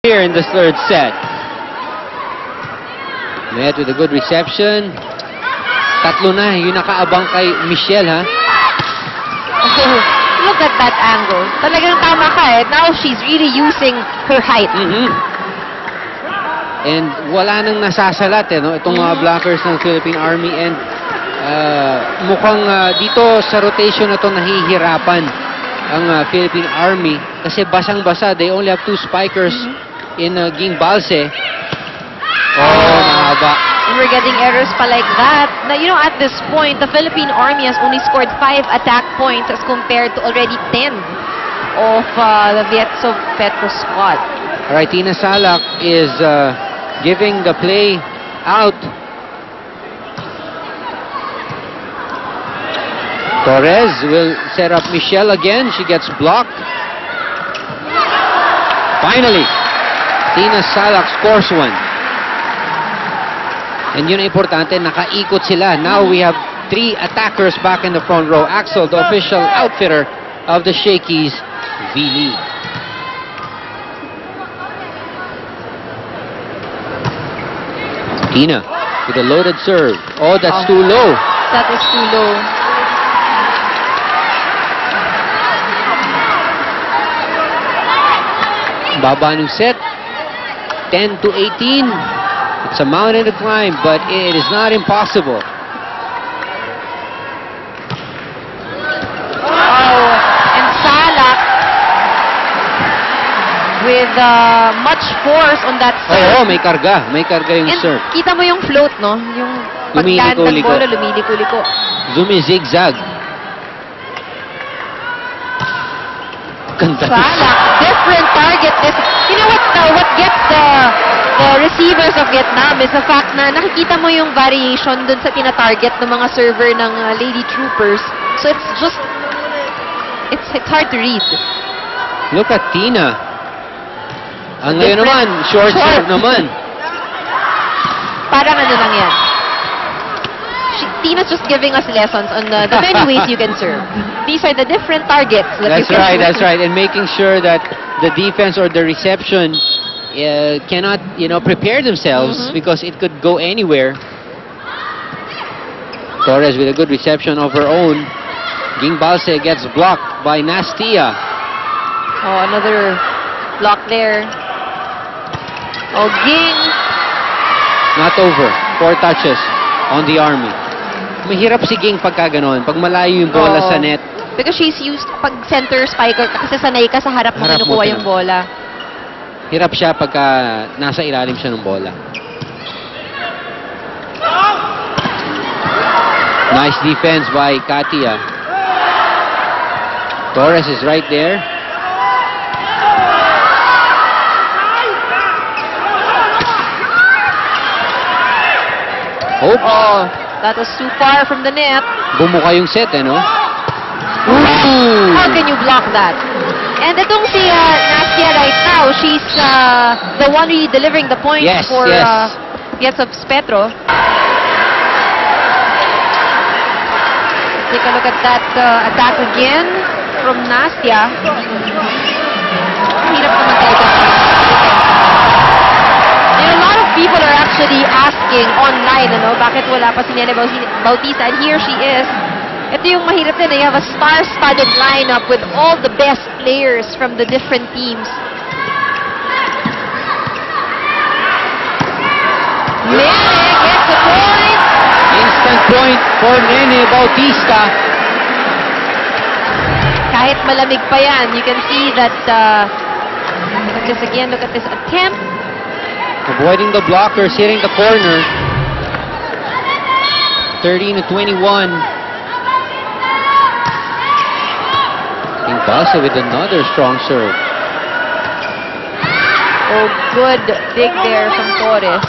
here in the third set. Met with a good reception. Tatlo na yung nakaabang kay Michelle, ha? Oh, look at that angle. Talagang tama ka eh. Now she's really using her height. And wala nang nasasalat eh, no? Itong mga blockers ng Philippine Army. And mukhang dito sa rotation na to nahihirapan ang Philippine Army kasi basang-basa. They only have 2 spikers in Ging Balse. Oh, mahaba. We're getting errors pa like that. Now, you know, at this point, the Philippine Army has only scored 5 attack points as compared to already 10 of the Vietso Petro squad. All right, Tina Salak is giving the play out. Torres will set up Michelle again. She gets blocked. Finally, Tina Salak scores one. And yun ang importante, nakaikot sila. Now we have 3 attackers back in the front row. Axel, the official outfitter of the Shakey's V-League. Tina with a loaded serve. Oh, that's too low. That was too low. Baba ng set. 10 to 18. It's a mountain to climb, but it is not impossible. Oh, and Salak with much force on that serve. Oh, may karga. May karga yung And serve. kita mo yung float, no? Yung pagdaan ng Lumiliko-liko. bola, lumiliko-liko. Zumizigzag. Ganda. Salak, different target. You know what gets the receivers of Vietnam is the fact na nakikita mo yung variation dun sa tina-target ng mga server ng Lady Troopers. So it's just, it's hard to read. Look at Tina. Ang ngayon naman, short serve naman. Parang ano lang yan. Tina's just giving us lessons on the many ways you can serve. These are the different targets that you can That's right, serve. that's right. And making sure that the defense or the reception cannot, you know, prepare themselves because it could go anywhere. Torres with a good reception of her own. Ging Balse gets blocked by Nastia. Oh, another block there. Oh, Ging. Not over. 4 touches on the Army. Mahirap si Ging pagka ganon. Pag malayo yung bola sa net. Because she's used pag center spiker kasi sanay ka sa harap mo Harap mo kinukuha yung bola. Hirap siya pagka nasa ilalim siya ng bola. Nice defense by Katia. Torres is right there. Oops. Oh, that was too far from the net. Bumuka yung set, no? How can you block that? And itong si Nastia right now, she's the one really delivering the points Yes, for yes. Vietso Petro. Take a look at that attack again from Nastia. Hirap naman talaga. You know, a lot of people are actually asking online, ano, bakit wala pa si Nene Bautista, and here she is. Ito yung mahirap din, you have a star-studded lineup with all the best players from the different teams. Nene gets the point. Instant point for Nene Bautista. Kahit malamig pa yan, you can see that, look at this again, look at this attempt. Avoiding the blockers, hitting the corner. 13 to 21. Ging Balse with another strong serve. Oh, good dig there from Torres.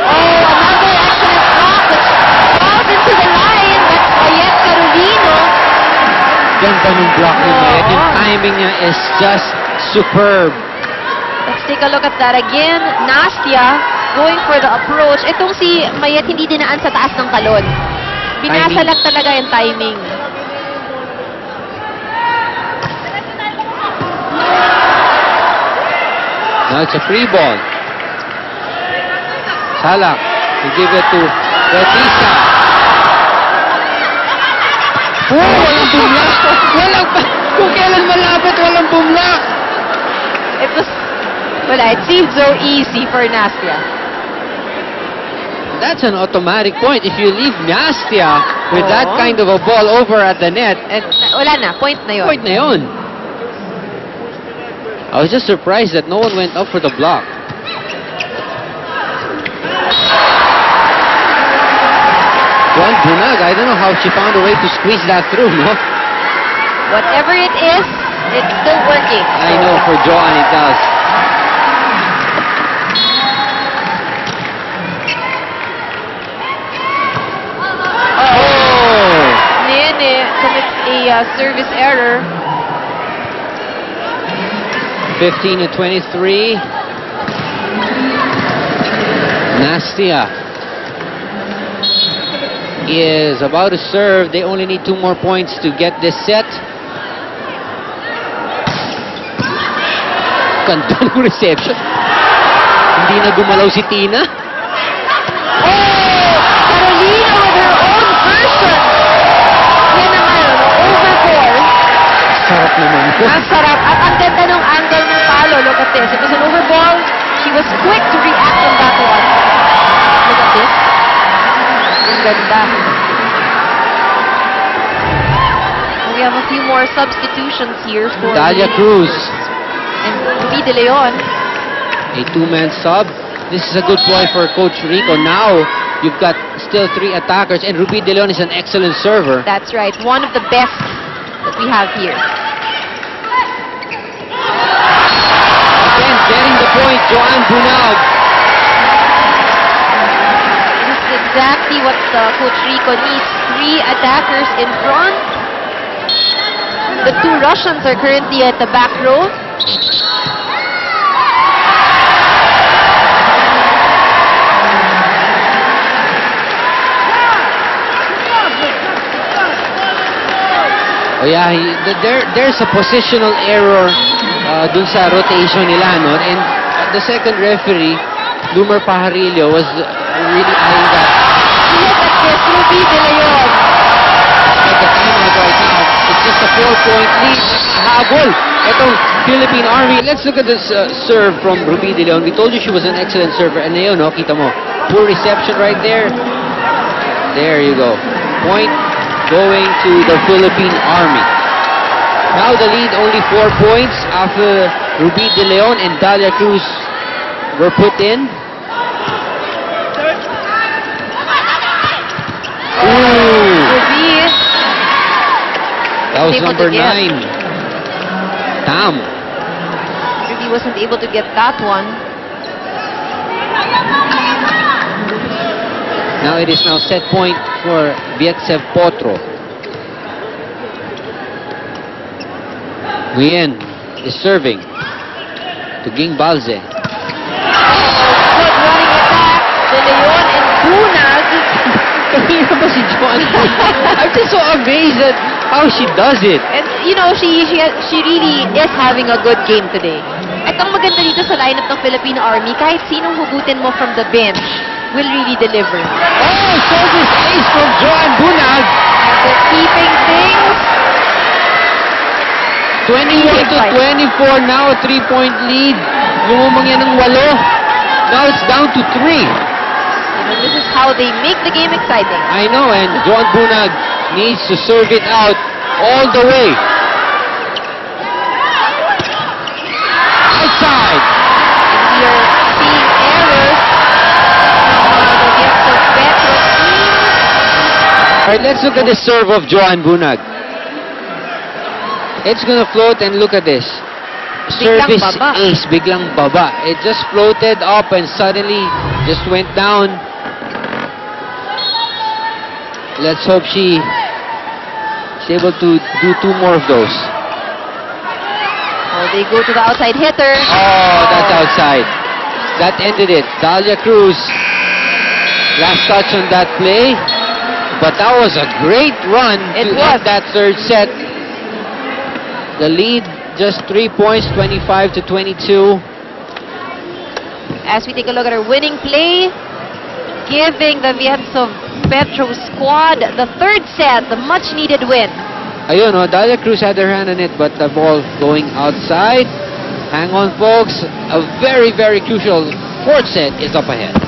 Oh, another excellent block that falls into the line. That's Ayet Carolino. Ganda ng block ni Mayet. Yung timing niya is just superb. Let's take a look at that again. Nastia going for the approach. Itong si Mayet hindi dinaan sa taas ng talon. Binasa lang talaga yung timing. Now it's a free ball. Salak to give it to Bautista. Oh, walang bumlak. Walang pa. Kung kailan malapit, walang bumlak. It was, well, it seemed so easy for Nastia. That's an automatic point. If you leave Nastia with that Oo. kind of a ball over at the net, And wala na, point na yun. point na yun. I was just surprised that no one went up for the block. Juan Bunag, I don't know how she found a way to squeeze that through, no? Whatever it is, it's still working. I know, for Joan it does. Oh! Nene commits a service error. 15 to 23. Nastia is about to serve. They only need 2 more points to get this set. Ganda ng reception. Hindi na gumalaw si Tina. Oh! Carolina with her own version. Yan naman, overboard. Sarap naman po. Ang sarap. At ang ganda ng angle ng palo. Look at this. It was an overball. She was quick to react on that one. Look at this. Ang ganda. We have a few more substitutions here for Dalia Cruz, and Ruby De Leon. a 2-man sub. This is a good ploy for Coach Rico. Now, you've got still 3 attackers, and Ruby De Leon is an excellent server. That's right. One of the best that we have here. Again, getting the point, Joan Bunag. This is exactly what Coach Rico needs. 3 attackers in front. The 2 Russians are currently at the back row. Oh yeah, there's a positional error dun sa rotation nila, no? And the second referee, Lumer Pajarillo, was really eyeing that. Look at this, Ruby De Leon. Like the timeout right now. It's just a 4-point lead. Habol. Itong Philippine Army. Let's look at this serve from Ruby De Leon. We told you she was an excellent server. And ngayon, no, kita mo. Poor reception right there. There you go. Point going to the Philippine Army. Now the lead only 4 points after Ruby De Leon and Dalia Cruz were put in. Ooh, Ruby that was able number to get. 9. Tam. Ruby wasn't able to get that one. Now it is now set point for Vietsev Potro. Nguyen is serving to Ging Balze. Good running attack. De Leon and Bunag. Kanina ba si Joan? I'm just so amazed at how she does it. And you know, she really is having a good game today. At ang maganda dito sa lineup ng Philippine Army, kahit sinong hugutin mo from the bench will really deliver. Oh, service ace from Joan Bunag. They're keeping things. 21 to 24 now, a 3-point lead. Lumumang yan ng 8. Now it's down to 3. And this is how they make the game exciting. I know, and Joan Bunag needs to serve it out all the way. Outside. We are seeing errors from the Vietcov Petro team. All right, let's look at the serve of Joan Bunag. It's gonna float, and look at this. Biglang Service baba. ace, biglang baba. It just floated up and suddenly just went down. Let's hope she's able to do 2 more of those. Oh, they go to the outside hitter. Oh, that's outside. That ended it. Dalia Cruz, last touch on that play. But that was a great run It to was. end that third set. The lead, just 3 points, 25 to 22. as we take a look at our winning play, giving the Vietso Petro squad the third set, the much-needed win. Ayun, Dalia Cruz had her hand on it, but the ball going outside. Hang on, folks. A very, very crucial fourth set is up ahead.